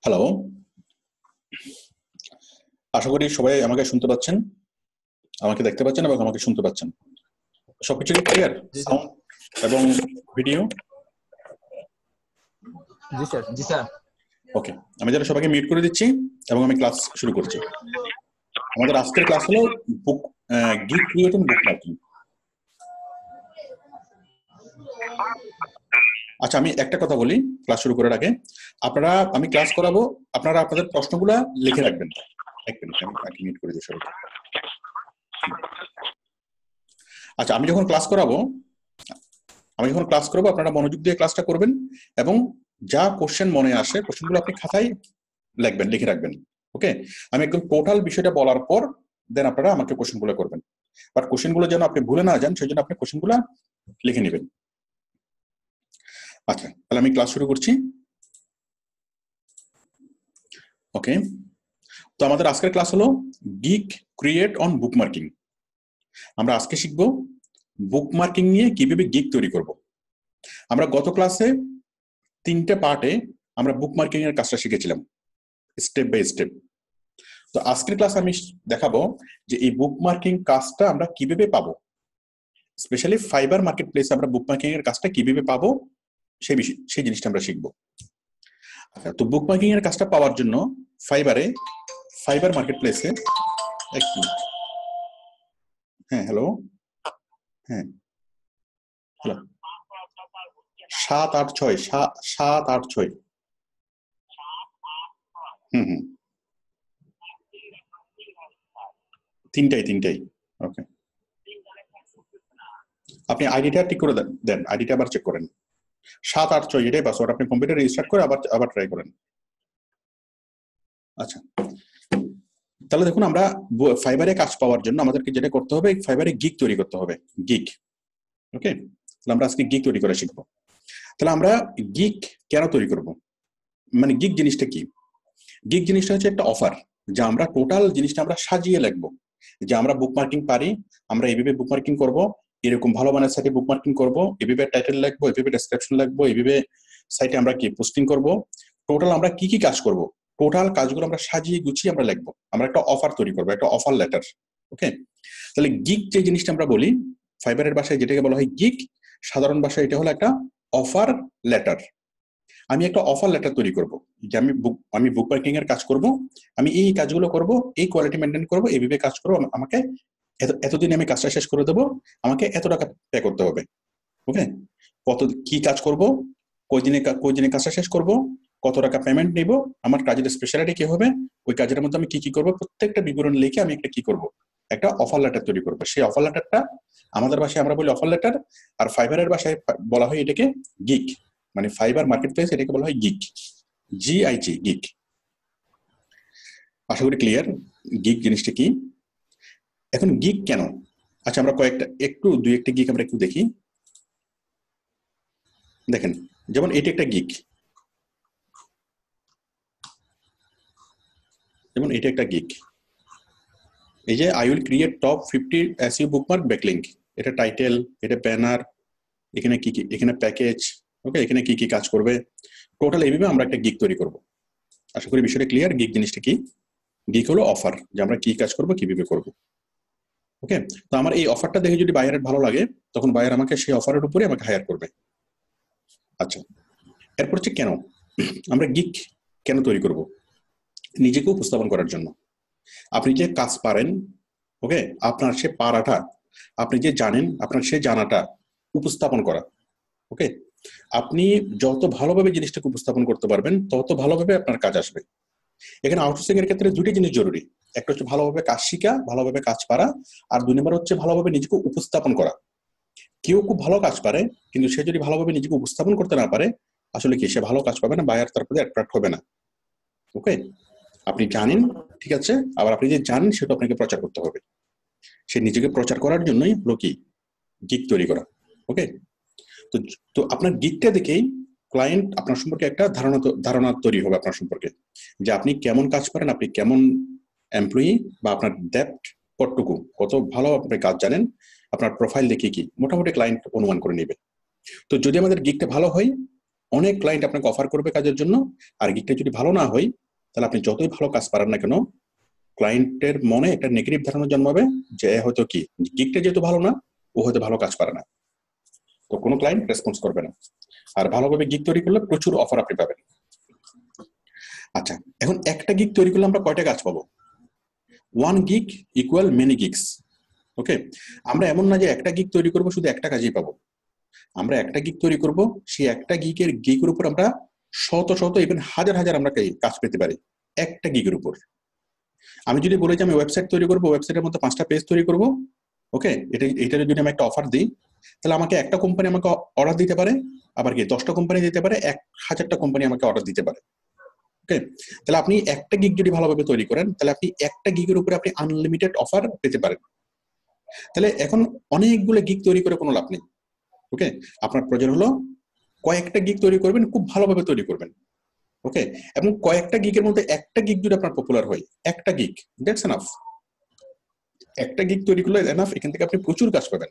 Hello, আশা করি সবাই আমাকে শুনতে পাচ্ছেন, আমাকে দেখতে পাচ্ছেন এবং আমাকে শুনতে পাচ্ছেন। সবকিছু ক্লিয়ার, জি স্যার। সাউন্ড এবং ভিডিও? জি স্যার। জি স্যার। ওকে, আমি যারা সবাইকে মিউট করে দিচ্ছি এবং আমি ক্লাস শুরু করছি। আমাদের আজকের ক্লাস হলো গিগ ক্রিয়েটিং বুক মার্কিং। আচ্ছা, আমি একটা কথা বলি ক্লাস শুরু করার আগে। আমি ক্লাস করাবো, আপনারা আপনাদের প্রশ্নগুলা লিখে রাখবেন। এক মিনিট, আমি মিউট করে দিই সবাইকে। আচ্ছা, আমি যখন ক্লাস করাবো আপনারা মনোযোগ দিয়ে ক্লাসটা করবেন এবং যা কোশ্চেন মনে আসে কোশ্চেনগুলো আপনি খাতায় লিখবেন, লিখে রাখবেন। ওকে, আমি একদম টোটাল বিষয়টা বলার পর দেন আপনারা আমাকে কোশ্চেনগুলো করবেন। বাট কোশ্চেনগুলো যেন আপনি ভুলে না যান, সেই জন্য আপনি কোশ্চেনগুলো লিখে নেবেন। আচ্ছা, তাহলে আমি ক্লাস শুরু করছি। ওকে, তো আমাদের আজকের ক্লাস হলো গিগ ক্রিয়েট অন বুকমার্কিং। আমরা আজকে শিখবো বুকমার্কিং নিয়ে কিভাবে গিগ তৈরি করব। আমরা গত ক্লাসে 3টে পার্টে আমরা বুকমার্কিং এর কাজটা শিখেছিলাম স্টেপ বাই স্টেপ। তো আজকের ক্লাস আমি দেখাবো যে এই বুকমার্কিং কাজটা আমরা কিভাবে পাবো, স্পেশালি ফাইবার মার্কেট প্লেসে আমরা বুকমার্কিং এর কাজটা কিভাবে পাবো সেই জিনিসটা আমরা শিখবো। তো বুকমার্কিং এর কাজটা পাওয়ার জন্য ফাইবার মার্কেট প্লেসে হ্যাঁ হ্যালো 786 তিনটাই ওকে, আপনি আইডিটা ঠিক করে দেন, আইডিটা আবার চেক করেন। 786 এটাই পাসওয়ার্ড। আপনি কম্পিউটার রিস্টার্ট করে আবার ট্রাই করেন। আচ্ছা, তাহলে দেখুন, আমরা ফাইবারে কাজ পাওয়ার জন্য আমাদেরকে যেটা করতে হবে, ফাইবারে গিগ তৈরি করতে হবে। গিগ, ওকে, তাহলে আমরা আজকে গিগ তৈরি করে শিখবো। তাহলে আমরা গিগ কেন তৈরি করব, মানে গিগ জিনিসটা কি? গিগ জিনিসটা হচ্ছে একটা অফার, যা আমরা টোটাল জিনিসটা আমরা সাজিয়ে লিখবো। যে আমরা বুকমার্কিং পারি, আমরা এইভাবে বুকমার্কিং করব, এরকম ভালো মানের সাইটে বুকমার্কিং করব, এইভাবে টাইটেল লিখবো, এইভাবে ডেসক্রিপশন লিখবো, এইভাবে সাইটে আমরা কি পোস্টিং করব, টোটাল আমরা কি কি কাজ করব, টোটাল কাজগুলো আমরা সাজিয়ে গুছিয়ে আমরা লিখবো। আমরা একটা অফার তৈরি করবো, একটা অফার লেটার। ওকে, তাহলে গিগ যে জিনিসটা আমরা বলি ফাইবারের ভাষায় যেটাকে বলা হয় গিগ, সাধারণ ভাষায় এটা হলো একটা অফার লেটার। আমি একটা অফার লেটার তৈরি করব যে আমি বুকমার্কিং এর কাজ করব, আমি এই কাজগুলো করব, এই কোয়ালিটি মেনটেন করব, এইভাবে কাজ করব, আমাকে এতদিন আমি কাজটা শেষ করে দেবো, আমাকে এত টাকা পে করতে হবে। ওকে, কি কাজ করব, কই দিনে কাজটা শেষ করব, কত টাকা পেমেন্ট নিব, আমার কাজের স্পেশালিটি কি হবে, ওই কাজের মধ্যে আমি কি কি করব, প্রত্যেকটা বিবরণ লিখে আমি একটা কি করব, একটা অফার লেটার তৈরি করব। সেই অফার লেটারটা আমাদের ভাষায় আমরা বলি অফার লেটার, আর ফাইবারের ভাষায় বলা হয় এটাকে গিগ, মানে ফাইবার মার্কেট প্লেস এটাকে বলা হয় গিগ, জিআইজি, গিগ। আশা করি ক্লিয়ার গিগ জিনিসটা কি। এখন গিগ কেন? আচ্ছা, আমরা দুই একটা গিগ আমরা একটু দেখি। দেখেন, যেমন এটা একটা গিগ, এই যে I will create top 50 SEO bookmark backlink, এটা টাইটেল, এটা ব্যানার, এখানে কি কি, এখানে প্যাকেজ, ওকে, এখানে কি কি কাজ করবে, টোটাল এইভাবে আমরা একটা গিগ তৈরি করব। আশা করি বিষয়টা ক্লিয়ার। গিগ জিনিসটা কি? গিগ হলো অফার, যে আমরা কি কাজ করব, কিভাবে করব। ওকে, তো আমার এই অফারটা দেখে যদি বায়ারের ভালো লাগে, তখন বায়ার আমাকে সেই অফারের উপরে আমাকে হায়ার করবে। আচ্ছা, এরপর হচ্ছে কেন আমরা গিগ কেন তৈরি করব? নিজেকে উপস্থাপন করার জন্য। আপনি যে কাজ পারেন, ওকে, আপনার সে পারাটা, আপনি যে জানেন, আপনার সে জানাটা উপস্থাপন করা। ওকে, আপনি যত ভালোভাবে জিনিসটাকে উপস্থাপন করতে পারবেন, তত ভালোভাবে আপনার কাজ আসবে। এখানে আউটসোর্সিং এর ক্ষেত্রে দুটি জিনিস জরুরি, একটা হচ্ছে ভালোভাবে কাজ শিখা, ভালোভাবে কাজ পারা, আর 2 নম্বর হচ্ছে ভালোভাবে নিজেকে উপস্থাপন করা। কেউ খুব ভালো কাজ পারে, কিন্তু সে যদি ভালোভাবে নিজেকে উপস্থাপন করতে না পারে, আসলে কি সে ভালো কাজ পাবে না, বায়ার তার প্রতি অ্যাট্রাক্ট হবে না। ওকে, আপনি জানেন, ঠিক আছে, আবার আপনি যে জানেন সেটা আপনাকে প্রচার করতে হবে। সে নিজেকে প্রচার করার জন্যই হলো কি গিগ তৈরি করা। ওকে, তো আপনার গিগটা দেখেই ক্লায়েন্ট আপনার সম্পর্কে একটা ধারণা তৈরি হবে আপনার সম্পর্কে, যে আপনি কেমন কাজ পারেন, আপনি কেমন এমপ্লয়ি, বা আপনার ডেপথ কতটুকু, কত ভালো আপনি কাজ জানেন, আপনার প্রোফাইল দেখে কি মোটামুটি ক্লায়েন্ট অনুমান করে নেবে। তো যদি আমাদের গিগটা ভালো হয়, অনেক ক্লায়েন্ট আপনাকে অফার করবে কাজের জন্য, আর গিগটা যদি ভালো না হয় তাহলে আপনি যতই ভালো কাজ পারেন না কেন, ক্লায়েন্টের মনে একটা নেগেটিভ ধারণা জন্মাবে যে হয়তো কি গিগটা যেহেতু ভালো না, ও হয়তো ভালো কাজ পারে না, তো কোনো ক্লায়েন্ট রেসপন্স করবে না। আর ভালোভাবে গিগ তৈরি করলে প্রচুর অফার আপনি পাবেন। আচ্ছা, এখন একটা গিগ তৈরি করলে আমরা কয়টা কাজ পাবো? 1 গিগ ইকুয়াল মেনি গিগস। ওকে, আমরা এমন না যে একটা গিগ তৈরি করবো শুধু একটা কাজই পাবো। আমরা একটা গিগ তৈরি করব, সেই একটা গিগের উপর আমরা শত শত ইভেন হাজার হাজার আমরা কাজ পেতে পারি একটা গিগের উপর। আমি যদি বলি যে আমি ওয়েবসাইট তৈরি করবো, ওয়েবসাইটের মধ্যে 5টা পেজ তৈরি করবো, ওকে, এটা যদি আমি একটা অফার দিই, তাহলে আমাকে একটা কোম্পানি আমাকে অর্ডার দিতে পারে, আবার কি 10টা কোম্পানি দিতে পারে, 1000টা কোম্পানি আমাকে অর্ডার দিতে পারে। ওকে, তাহলে আপনি একটা গিগ যদি ভালোভাবে তৈরি করেন, তাহলে আপনি একটা গিগের উপরে আপনি আনলিমিটেড অফার পেতে পারেন। তাহলে এখন অনেকগুলো গিগ তৈরি করে কোনো লাভ নেই। ওকে, আপনার প্রয়োজন হলো কয়েকটা গিগ তৈরি করবেন, খুব ভালোভাবে তৈরি করবেন। ওকে, এবং কয়েকটা গিগের মধ্যে একটা গিগ যদি আপনার পপুলার হয়, একটা গিগ, দ্যাটস এনাফ। একটা গিগ তৈরি করলে এনাফ, এখান থেকে আপনি প্রচুর কাজ পাবেন।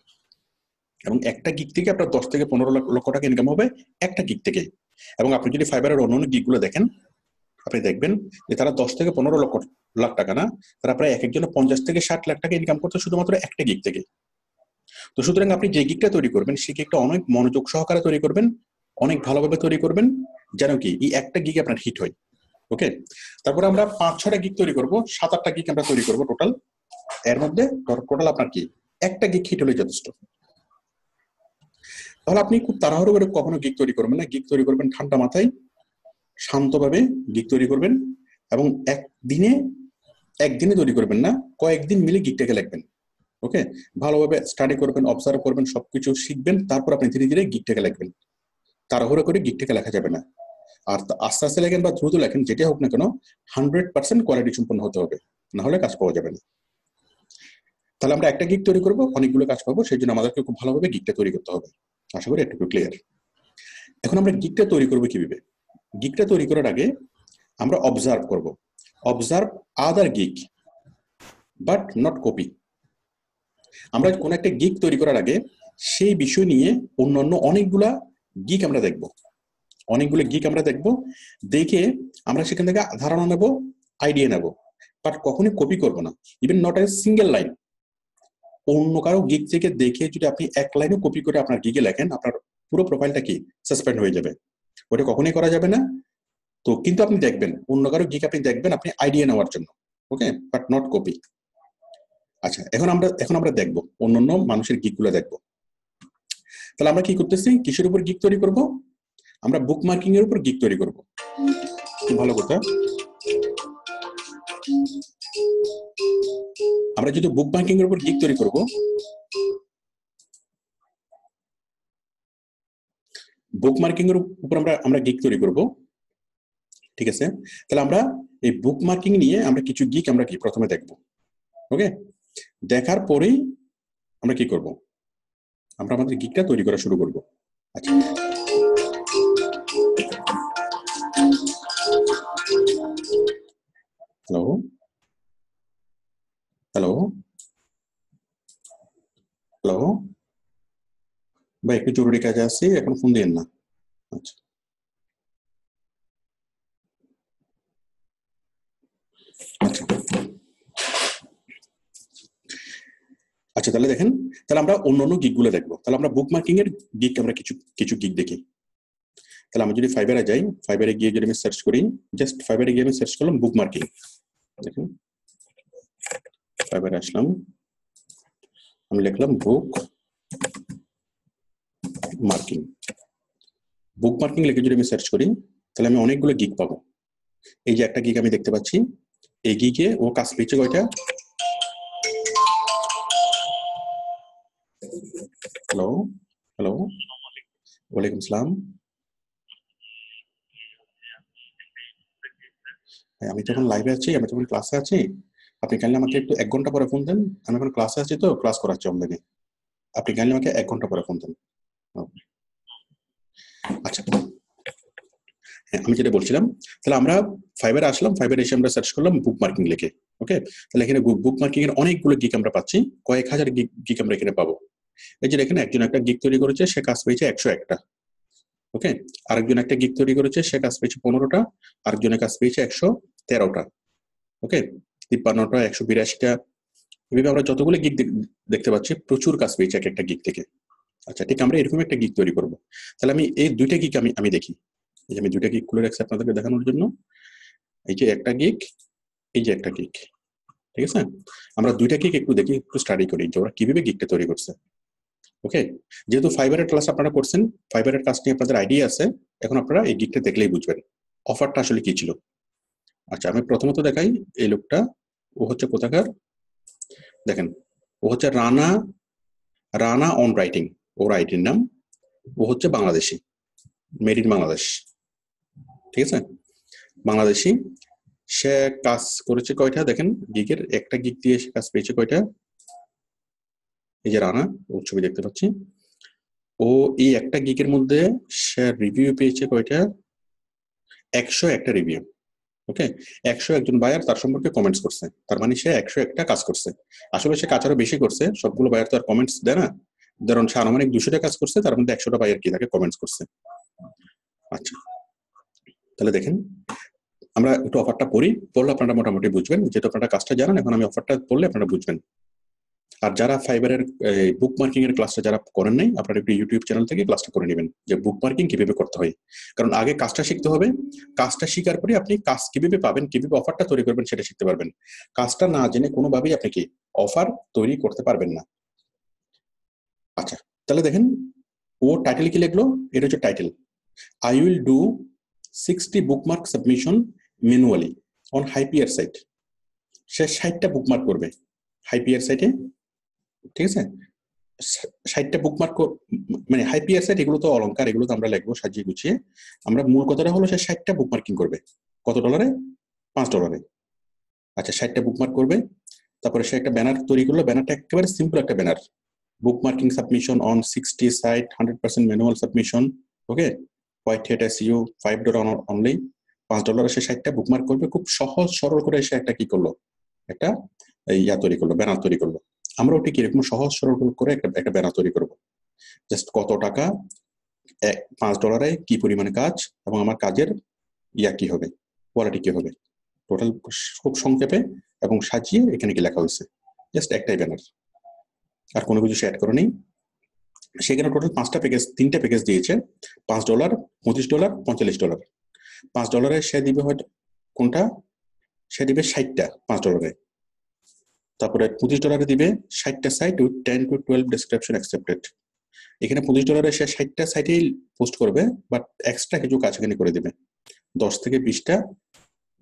এবং একটা গিগ থেকে আপনার 10 থেকে 15 লক্ষ টাকা ইনকাম হবে একটা গিগ থেকে। এবং আপনি যদি ফাইবারের অন্যান্য গিগগুলো দেখেন, আপনি দেখবেন যে তারা 10 থেকে 15 লাখ টাকা না, তারা প্রায় এক একজনে 50 থেকে 60 লাখ টাকা ইনকাম করতে শুধুমাত্র একটা গিগ থেকে। তো সুতরাং আপনি যে গিগটা তৈরি করবেন, সেই গিগটা অনেক মনোযোগ সহকারে তৈরি করবেন, অনেক ভালোভাবে তৈরি করবেন, যেন কি এই একটা গিগ আপনার হিট হয়। ওকে, তারপরে আমরা 5-6টা গিগ তৈরি করবো, 7-8টা গিগ আমরা তৈরি করবো টোটাল। এর মধ্যে টোটাল আপনার কি একটা গিগ হিট হলে যথেষ্ট। তাহলে আপনি খুব তাড়াহুড়ো করে কখনো গিগ তৈরি করবেন না, গিগ তৈরি করবেন ঠান্ডা মাথায়, শান্তভাবে গিগ তৈরি করবেন। এবং একদিনে তৈরি করবেন না, কয়েকদিন মিলে গিগটাকে লিখবেন। ওকে, ভালোভাবে স্টাডি করবেন, অবজার্ভ করবেন, সবকিছু শিখবেন, তারপর আপনি ধীরে ধীরে গিগটাকে লিখবেন। তাড়াহুড়ো করে গিগটাকে লেখা যাবে না। আর আস্তে আস্তে লেখেন বা দ্রুত লেখেন, যেটা হোক না কেন 100% কোয়ালিটি সম্পন্ন হতে হবে, না হলে কাজ পাওয়া যাবে না। তাহলে আমরা একটা গিগ তৈরি করবো, অনেকগুলো কাজ পাবো, সেই জন্য আমাদেরকে খুব ভালোভাবে গিগটা তৈরি করতে হবে। আশা করি একটু ক্লিয়ার। এখন আমরা গিগটা তৈরি করবো কিভাবে? গিগটা তৈরি করার আগে আমরা অবজার্ভ করব। Observe other gig but not copy. আমরা কোন একটা গিগ তৈরি করার আগে সেই বিষয় নিয়ে অন্যান্য অনেকগুলা গিগ আমরা দেখব, অনেকগুলো গিগ আমরা দেখব, দেখে আমরা সেখান থেকে ধারণা নেব, আইডিয়া নেব, বাট কখনোই কপি করব না। Even not a single line. অন্য কারো গিগ থেকে দেখে যদি আপনি এক লাইনও কপি করে আপনার গিগে লেখেন, আপনার পুরো প্রোফাইলটা কি সাসপেন্ড হয়ে যাবে। ওটা কখনোই করা যাবে না। তো কিন্তু আপনি দেখবেন অন্য কারো গিগ, আপনি দেখবেন আপনি আইডিয়া নেওয়ার জন্য। ওকে, বাট নট কপি। আচ্ছা, এখন আমরা দেখব অন্যান্য মানুষের গিগ গুলো দেখবো। তাহলে আমরা কি করতেছি, কিসের উপর গিগ তৈরি করব? আমরা বুকমার্কিং এর উপর গিগ তৈরি করব। খুব ভালো কথা। আমরা যদি বুকমার্কিং এর উপর গিগ তৈরি করব, বুকমার্কিং এর উপর আমরা গিগ তৈরি করব, ঠিক আছে? তাহলে আমরা এই বুকমার্কিং নিয়ে আমরা কিছু গিগ আমরা কি প্রথমে দেখব। ওকে, দেখার পরেই আমরা কি করব, আমরা আমাদের গিগটা তৈরি করা শুরু করব। আচ্ছা, হ্যালো হ্যালো হ্যালো ভাই, একটু জরুরি কাজে আছি, এখন ফোন দিয়েন না। আচ্ছা আচ্ছা আচ্ছা, তাহলে দেখেন, তাহলে আমরা অন্যান্য গিগ গুলো দেখবো। তাহলে আমরা বুকমার্কিং এর গিগ আমরা কিছু কিছু গিগ দেখি। তাহলে আমি যদি ফাইবারে যাই, ফাইবারে গিয়ে যদি আমি সার্চ করি, জাস্ট ফাইবারে গিয়ে আমি সার্চ করলাম বুকমার্কিং। দেখুন, ফাইবারে আসলাম, আমি লিখলাম বুক মার্কিং। বুক মার্কিং লিখে যদি আমি সার্চ করি, তাহলে আমি অনেকগুলো গিগ পাবো। এই যে একটা গিগ আমি দেখতে পাচ্ছি, এই গিগে ও কাজ পেয়েছে কয়টা? হ্যালো হ্যালো ওয়ালাইকুম আসসালাম। আমি যখন লাইভে আছি, আমি যখন ক্লাসে আছি, আপনি কাইন্ডলি আমাকে একটু 1 ঘন্টা পরে ফোন দেন। আমি এখন ক্লাসে আছি, তো ক্লাস করাচ্ছি অনলাইনে। আপনি কাইন্ডলি আমাকে 1 ঘন্টা পরে ফোন দেন। আচ্ছা, হ্যাঁ, আমি যেটা বলছিলাম, তাহলে আমরা ফাইবারে আসলাম, ফাইবারে এসে আমরা সার্চ করলাম বুক মার্কিং লিখে। ওকে, তাহলে এখানে বুক মার্কিং এর অনেকগুলো গিগ আমরা পাচ্ছি, কয়েক হাজার গিগ আমরা এখানে পাবো। এই যে দেখেন, একজন একটা গিগ তৈরি করেছে, সে কাজ পেয়েছে 101টা। ওকে, আরেকজন একটা গিগ তৈরি করেছে, সে কাজ পেয়েছে 15টা, আরেকজনের কাজ পেয়েছে 113টা। ওকে, 53টা, 182টা, এভাবে আমরা যতগুলো গিগ দেখতে পাচ্ছি, প্রচুর কাজ পেয়েছে এক একটা গিগ থেকে। আচ্ছা, ঠিক আমরা এরকম একটা গিগ তৈরি করবো। তাহলে আমি এই দুইটা গিগ আমি দেখি, এই যে আমি দুইটা গিগ খুলে রাখছি আপনাদেরকে দেখানোর জন্য। এই যে একটা গিগ, এই যে একটা গিগ, ঠিক আছে। আমরা দুইটা গিগ একটু দেখি, একটু স্টাডি করি যে ওরা কিভাবে গিগটা তৈরি করছে। ওকে, যেহেতু ফাইবারের ক্লাস আপনারা করছেন, ফাইবারের কাজ নিয়ে আপনাদের আইডিয়া আছে, এখন আপনারা এই গিগটা দেখলেই বুঝবেন অফারটা আসলে কি ছিল। আচ্ছা, আমি প্রথমত দেখাই এই লোকটা, ও হচ্ছে কোথাকার, দেখেন, ও হচ্ছে রানা, রানা অন রাইটিং, ও রাইটিং নাম। ও হচ্ছে বাংলাদেশি, মেড ইন বাংলাদেশ, ঠিক আছে, বাংলাদেশি। সে কাজ করেছে কয়টা দেখেন গিগের, একটা গিগ দিয়ে সে কাজ পেয়েছে কয়টা, এই যে রানা, ওর ছবি দেখতে পাচ্ছি। ও এই একটা গিগের মধ্যে সে রিভিউ পেয়েছে কয়টা, 101টা রিভিউ। ওকে, 101জন বায়ার তার সম্পর্কে কমেন্টস করছে, তার মানে সে 101টা কাজ করছে। আসলে সে কাজ আরো বেশি করছে, সবগুলো বায়ার তো আর কমেন্টস দেয় না। ধরুন সে আনুমানিক 200টা কাজ করছে, তার মধ্যে 100টা বায়ার কি তাকে কমেন্টস করছে। আচ্ছা, তাহলে দেখেন আমরা একটু অফারটা পড়ি, পড়লে আপনারা মোটামুটি বুঝবেন, যেহেতু আপনারা কাজটা জানেন, এখন আমি অফারটা পড়লে আপনারা বুঝবেন। আর যারা ফাইবারের বুক মার্কিং এর ক্লাসটা যারা করেন নাই, আপনারা একটু ইউটিউব চ্যানেল থেকে ক্লাসটা করে নেবেন যে বুক মার্কিং কিভাবে করতে হয়। কারণ আগে কাজটা শিখতে হবে, কাজটা শিকার পরে আপনি কাজ কিভাবে পাবেন, কিভাবে অফারটা তৈরি করবেন সেটা শিখতে পারবেন। কাজটা না জেনে কোনোভাবেই আপনি কি অফার তৈরি করতে পারবেন না। আচ্ছা, তাহলে দেখেন ও টাইটেল কি লিখলো, এটা হচ্ছে title, I will do 60 bookmark submission manually on high PR site. সে 60টা বুকমার্ক করবে হাইপিয়ার সাইটে, ঠিক আছে। 60টা বুকমার্ক, মানে হাইপিয়ার সাইট, এগুলো তো অলংকার, এগুলো তো আমরা লিখবো সাজিয়ে গুছিয়ে। আমরা মূল কথাটা হলো সে 60টা বুকমার্কিং করবে, কত ডলারে, $5। আচ্ছা, 60টা বুকমার্ক করবে, তারপরে সে একটা ব্যানার তৈরি করলো, ব্যানারটা একেবারে সিম্পল একটা banner, bookmarking submission on 60 site, 100% manual submission. Okay, white hat SEO, $5 only, $5 সে 60টা বুকমার্ক করবে। খুব সহজ সরল করে সে একটা কি করলো, একটা ইয়া তৈরি করলো, ব্যানার তৈরি করলো। আমরাও ঠিক এরকম সহজ সরল করে একটা ব্যানার তৈরি করবো। জাস্ট কত টাকা, $5 কি পরিমাণে কাজ, এবং আমার কাজের ইয়া কি হবে, কোয়ালিটি কি হবে, টোটাল খুব সংক্ষেপে এবং সাজিয়ে এখানে কি লেখা হয়েছে, জাস্ট একটাই ব্যানার, আর কোনো কিছু সে অ্যাড করে নেই। সেখানে টোটাল 5টা প্যাকেজ, 3টে প্যাকেজ দিয়েছে, $5, $25, $45। $5 সে দিবে হয়তো কোনটা, সে দিবে 60টা $5। তারপরে $25 দিবে 60টা site with 10 to 12 description accepted. এখানে $25 সে 60টা সাইটেই পোস্ট করবে, বাট এক্সট্রা কিছু কাজ এখানে করে দিবে, 10 থেকে 20টা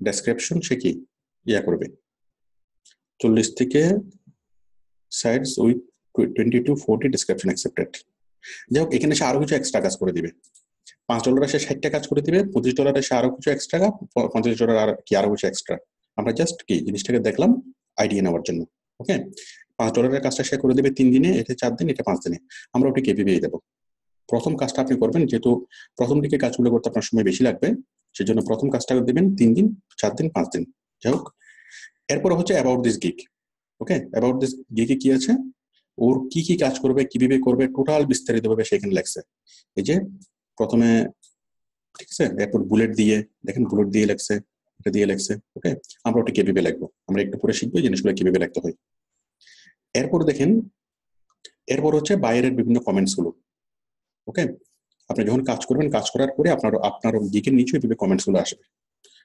ডেসক্রিপশন সে কি ইয়া করবে, 40 থেকে sites with 20 to 40 description accepted. যাই হোক, এখানে সে আরো কিছু এক্সট্রা কাজ করে দিবে, $5 সে 60টা কাজ করে দিবে, $25 সে আরো কিছু এক্সট্রা, $50 আর কি আরো কিছু এক্সট্রা। আমরা জাস্ট কি জিনিসটাকে দেখলাম আইডিয়া নেওয়ার জন্য। ওকে, $5 কাজটা সে করে দেবে 3 দিনে, এটা 4 দিন, এটা 5 দিনে। আমরা ওটা কেপিপিএ দেবো। প্রথম কাজটা আপনি করবেন, যেহেতু প্রথম দিকে কাজগুলো করতে আপনার সময় বেশি লাগবে, সেজন্য প্রথম কাজটা দেবেন 3 দিন, 4 দিন, 5 দিন। যাই হোক, এরপর হচ্ছে about this gig. Okay, about this গিগে কি আছে, ওর কি কি কাজ করবে, কিভাবে করবে, টোটাল বিস্তারিত ভাবে সেখানে লেখছে। এই যে প্রথমে, ঠিক আছে, এরপর বুলেট দিয়ে, দেখেন বুলেট দিয়ে লেখছে, এটা দিয়ে লেখছে। ওকে, আমরা ওটা কিভাবে লিখবো, আমরা একটু পরে শিখবো জিনিসগুলো কিভাবে লিখতে হয়। এরপর দেখেন, এরপর হচ্ছে বাইরের বিভিন্ন কমেন্টস গুলো। ওকে, আপনি যখন কাজ করবেন, কাজ করার পরে আপনার গিগের নিচে এইভাবে কমেন্টস গুলো আসবে,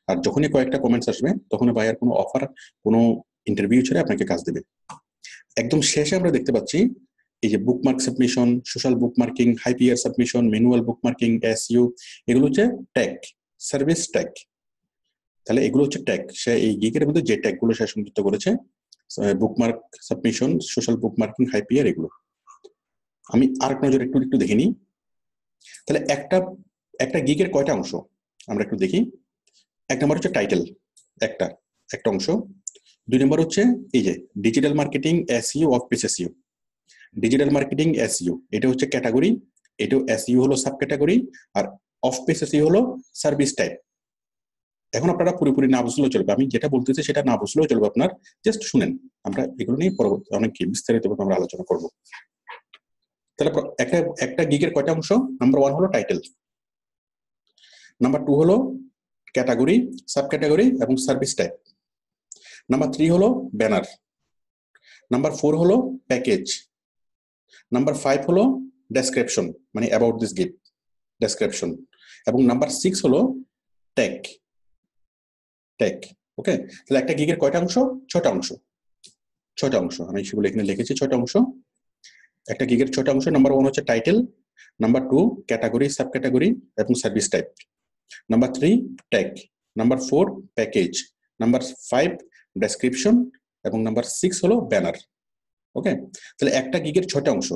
আর যখনই কয়েকটা কমেন্টস আসবে তখন বায়ার কোনো অফার, কোনো ইন্টারভিউ ছেড়ে আপনাকে কাজ দেবে। একদম শেষে আমরা দেখতে পাচ্ছি এই যে bookmark submission, social bookmarking, high PR submission, manual bookmarking, SEO, এগুলো হচ্ছে ট্যাগ, সার্ভিস ট্যাগ। তাহলে এগুলো হচ্ছে ট্যাগ, সে এই গিগের মধ্যে যে ট্যাগ গুলো সে সংযুক্ত করেছে, বুকমার্ক সাবমিশন, সোশ্যাল বুকমার্কিং, হাইপিয়ার, এগুলো আমি আরেক নজর একটু দেখে নিই। তাহলে একটা গিগের কয়টা অংশ আমরা একটু দেখি। 1 নম্বর হচ্ছে টাইটেল, একটা একটা অংশ। 2 নম্বর হচ্ছে এই যে digital marketing, SEO, off page SEO. Digital marketing, SEO, এটা হচ্ছে ক্যাটাগরি, এটা এসইও হলো সাব ক্যাটাগরি, আর অফ পেজ এসইও হলো সার্ভিস টাইপ। এখন আপনারা পুরোপুরি না বুঝলেও চলবে, আমি যেটা বলতেছি সেটা না বুঝলেও চলবে, আপনার জাস্ট শুনেন, আমরা এগুলো নিয়ে পরবর্তী অনেক বিস্তারিতভাবে আমরা আলোচনা করব। তাহলে একটা গিগের কয়টা অংশ, নাম্বার 1 হলো টাইটেল, নাম্বার 2 হলো ক্যাটাগরি, সাব ক্যাটাগরি এবং সার্ভিস টাইপ। নাম্বার 3 হলো ব্যানার। নাম্বার 4 হলো প্যাকেজ। নাম্বার 5 হলো ডেসক্রিপশন, মানে অ্যাবাউট দিস গিগ, ডেসক্রিপশন। এবং নাম্বার 6 হলো ট্যাগ। ট্যাগ, ওকে। তাহলে একটা গিগের কয়টা অংশ? 6টা অংশ। 6টা অংশ, আমি সেগুলো এখানে লিখেছি 6টা অংশ। একটা গিগের 6টা অংশ। নাম্বার 1 হচ্ছে title, number 2 category, sub category এবং service type, number 3 tag, number 4 package, number 5 description এবং নাম্বার 6 হলো ব্যানার। ওকে, তাহলে একটা গিগের 6টা অংশ: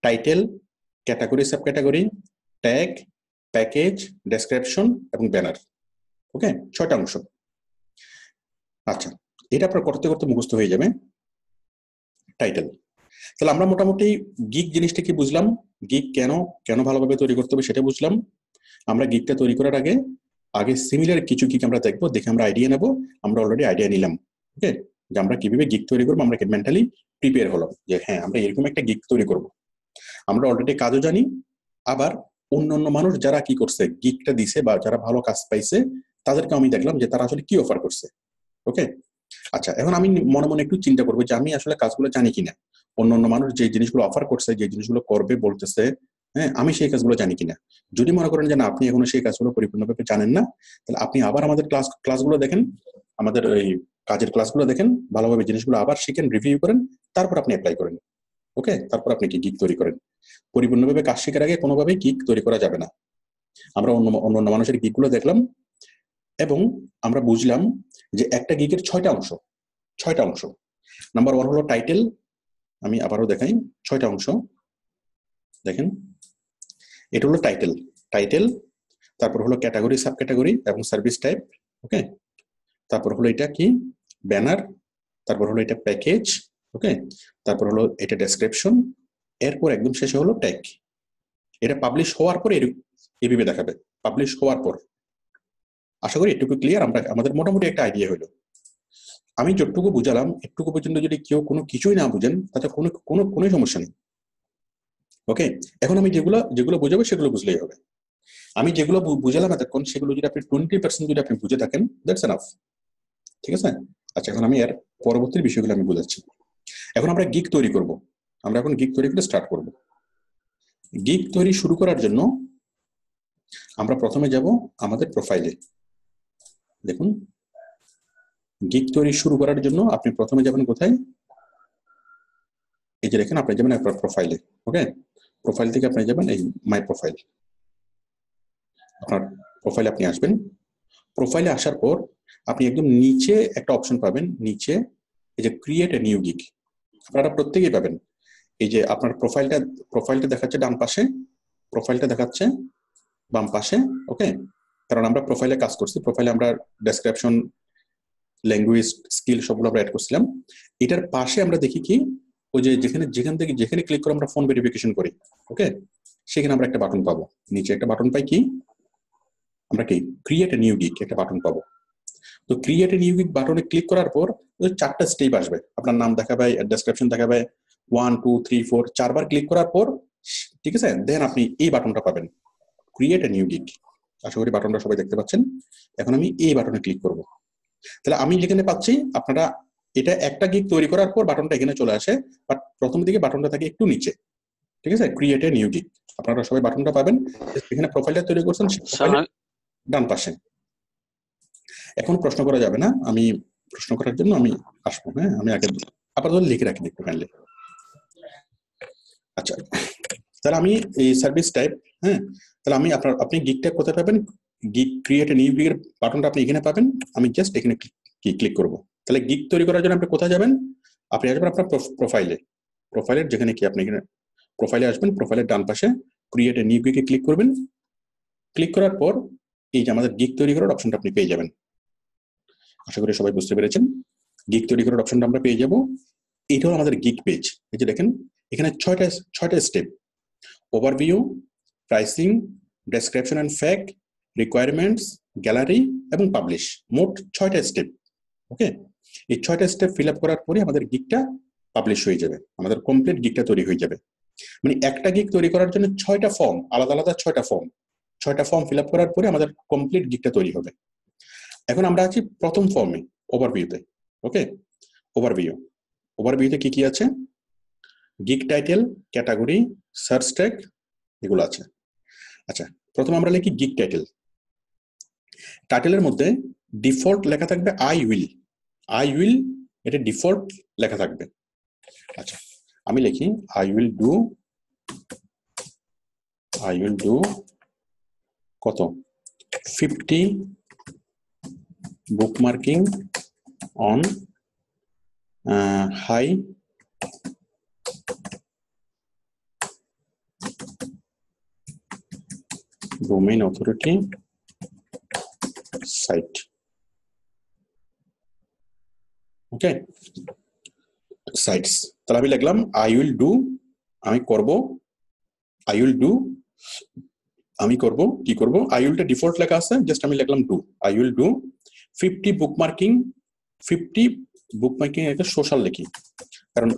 title, category, sub category, tag, package, description এবং ব্যানার। ওকে, 6টা অংশ। আচ্ছা, এটা আপনার করতে করতে মুখস্থ হয়ে যাবে। টাইটেল। তাহলে আমরা মোটামুটি গিগ জিনিসটা কি বুঝলাম, গিগ কেন কেন ভালোভাবে তৈরি করতে হবে সেটা বুঝলাম। আমরা গিগটা তৈরি করার আগে সিমিলার কিছু গিগ আমরা দেখবো, দেখে আমরা আইডিয়া নেবো। আমরা অলরেডি আইডিয়া নিলাম, ওকে, যে আমরা কিভাবে গিগ তৈরি করবো। আমরা মেন্টালি প্রিপেয়ার হলাম যে হ্যাঁ আমরা এরকম একটা গিগ তৈরি করব। আমরা অলরেডি কাজও জানি, আবার অন্যান্য মানুষ যারা কি করছে, গিগটা দিছে বা যারা ভালো কাজ পাইছে, তাদেরকে আমি দেখলাম যে তারা আসলে কি অফার করছে। ওকে, আচ্ছা, এখন আমি মনে মনে একটু চিন্তা করবো যে আমি আসলে কাজগুলো জানি কিনা, অন্যান্য মানুষ যে জিনিসগুলো অফার করছে, যে জিনিসগুলো করবে বলতেছে, হ্যাঁ, আমি সেই কাজগুলো জানি কিনা। যদি মনে করেন যে না, আপনি এখনো সেই কাজগুলো পরিপূর্ণভাবে জানেন না, তাহলে আপনি আবার আমাদের ক্লাসগুলো দেখেন, আমাদের এই কাজের ক্লাসগুলো দেখেন, ভালোভাবে জিনিসগুলো আবার শিখেন, রিভিউ করেন, তারপর আপনি অ্যাপ্লাই করেন। ওকে, তারপর আপনি কি গিগ তৈরি করেন। পরিপূর্ণভাবে কাজ শেখার আগে কোনোভাবেই গিগ তৈরি করা যাবে না। আমরা অন্য মানুষের গিগগুলো দেখলাম এবং আমরা বুঝলাম যে একটা গিগের 6টা অংশ। 6টা অংশ। নাম্বার 1 হলো টাইটেল, আমি আবারও দেখাই, 6টা অংশ দেখেন। এটা হলো টাইটেল। টাইটেল, তারপর হলো ক্যাটাগরি, সাব ক্যাটাগরি এবং সার্ভিস টাইপ। ওকে, তারপর হলো এটা কি ব্যানার, তারপর হলো এটা প্যাকেজ। ওকে, তারপর হলো এটা ডেসক্রিপশন, এরপর একদম শেষে হলো ট্যাগ। এটা পাবলিশ হওয়ার পর এভাবে দেখাবে, পাবলিশ হওয়ার পর। আশা করি এটুকু ক্লিয়ার, আমাদের মোটামুটি একটা আইডিয়া হলো। আমি যতটুকু বুঝালাম, একটুকু পর্যন্ত যদি কেউ কোনো কিছুই না বুঝেন, তাতে কোনো সমস্যা নেই। ওকে, এখন আমি যেগুলো বুঝাবো সেগুলো বুঝলেই হবে। আমি যেগুলো বুঝালাম এতক্ষণ, সেগুলো যদি আপনি 20% যদি আপনি বুঝে থাকেন, দ্যাটস এনাফ। ঠিক আছে? আচ্ছা, এখন আমি এর পরবর্তী বিষয়গুলো আমি বুঝাচ্ছি। এখন আমরা গিগ তৈরি করব। আমরা এখন গিগ তৈরি করে স্টার্ট করব। গিগ তৈরি শুরু করার জন্য আমরা প্রথমে যাব আমাদের প্রোফাইলে। দেখুন, গিগ তৈরি শুরু করার জন্য আপনি প্রথমে যাবেন কোথায়? এই যে দেখেন, আপনি যাবেন আপনার প্রোফাইলে। ওকে, প্রোফাইল থেকে আপনি যাবেন এই মাই প্রোফাইল। আপনার প্রোফাইলে আপনি আসবেন। প্রোফাইলে আসার পর আপনি একদম নিচে একটা অপশন পাবেন, নিচে এই যে ক্রিয়েট এ নিউ গিগ। আপনারা প্রত্যেকেই পাবেন। এই যে আপনার প্রোফাইলটা দেখাচ্ছে ডান পাশে, প্রোফাইলটা দেখাচ্ছে বাম পাশে। ওকে, কারণ আমরা প্রোফাইলে কাজ করছি, প্রোফাইলে আমরা ডেসক্রিপশন, ল্যাঙ্গুয়েজ, স্কিল সবগুলো আমরা অ্যাড করছিলাম। এটার পাশে আমরা দেখি কি, ওই যে যেখানে ক্লিক করে আমরা ফোন ভেরিফিকেশন করি, ওকে, সেখানে আমরা একটা বাটন পাবো। নিচে একটা বাটন পাই, কি আমরা কি ক্রিয়েট এ নিউ গিগ একটা বাটন পাবো। তো ক্রিয়েট এ নিউ গিগ বাটনে ক্লিক করার পর ওই 4টা স্টেপ আসবে। আপনার নাম দেখাবে, ডেসক্রিপশন দেখাবে, 1 2 3 4, 4বার ক্লিক করার পর, ঠিক আছে, দেন আপনি এই বাটনটা পাবেন, ক্রিয়েট এ নিউ গিগ। আশা করি বাটনটা সবাই দেখতে পাচ্ছেন। এখন আমি এই বাটনে ক্লিক করব। তাহলে আমি যেখানে পাচ্ছি, আপনারা এটা একটা গিগ তৈরি করার পর বাটনটা এখানে চলে আসে, বাট প্রথম দিকে বাটনটা থাকে একটু নিচে। ঠিক আছে, ক্রিয়েট এ নিউ গিগ, আপনারা সবাই বাটনটা পাবেন এখানে প্রোফাইলটা তৈরি করছেন ডান পাশে। এখন প্রশ্ন করা যাবে না, আমি প্রশ্ন করার জন্য আমি আসবো। হ্যাঁ, আমি আগে আপাতত লিখে রাখি একটু কাইন্ডলি। আচ্ছা, তাহলে আমি এই সার্ভিস টাইপ, হ্যাঁ, তাহলে আপনি গিগটা কোথায় পাবেন? গিগ ক্রিয়েট এ নিউ গিগের বাটনটা আপনি এখানে পাবেন। আমি জাস্ট এখানে ক্লিক করব। তাহলে গিগ তৈরি করার জন্য আপনি কোথায় যাবেন? আপনি আসবেন আপনার প্রোফাইলের যেখানে কি আপনি এখানে প্রোফাইলে আসবেন, প্রোফাইলের ডান পাশে ক্রিয়েট এ নিউ গিগে ক্লিক করবেন। ক্লিক করার পর এই যে আমাদের গিগ তৈরি করার অপশনটা আপনি পেয়ে যাবেন। আশা করি সবাই বুঝতে পেরেছেন। গিগ তৈরি করার অপশনটা আমরা পেয়ে যাব। এটা হলো আমাদের গিগ পেজ। এই যে দেখেন, এখানে 6টা step: overview, pricing, description and fact, requirements, gallery এবং পাবলিশ। মোট 6টা স্টেপ। ওকে, এই 6টা স্টেপ ফিল আপ করার পরে আমাদের গিগটা পাবলিশ হয়ে যাবে, আমাদের কমপ্লিট গিগটা তৈরি হয়ে যাবে। মানে একটা গিগ তৈরি করার জন্য 6টা ফর্ম, আলাদা আলাদা 6টা ফর্ম, 6টা ফর্ম ফিল আপ করার পরে আমাদের কমপ্লিট গিগটা তৈরি হবে। এখন আমরা আছি প্রথম ফর্মে, ওভারভিউতে। ওকে, ওভারভিউতে কি কি আছে? Gig title, category, search tag, এগুলো আছে। আচ্ছা, প্রথমে আমরা লিখি গিগ টাইটেল। টাইটেলের মধ্যে ডিফল্ট লেখা থাকবে আই উইল, এটা ডিফল্ট লেখা থাকবে। আচ্ছা, আমি লিখি আই উইল ডু কত 50 bookmarking on high domain authority site. Okay, sites. তাহলে আমি লিখলাম আই উইল ডু, আমি করব, আই উইল ডু, আমি করব, কি করব, আই উইলটা ডিফল্ট লেখা আছে, জাস্ট আমি লিখলাম do. I will do 50 bookmarking, 50 bookmarking একটা সোশ্যাল লিখি, কারণ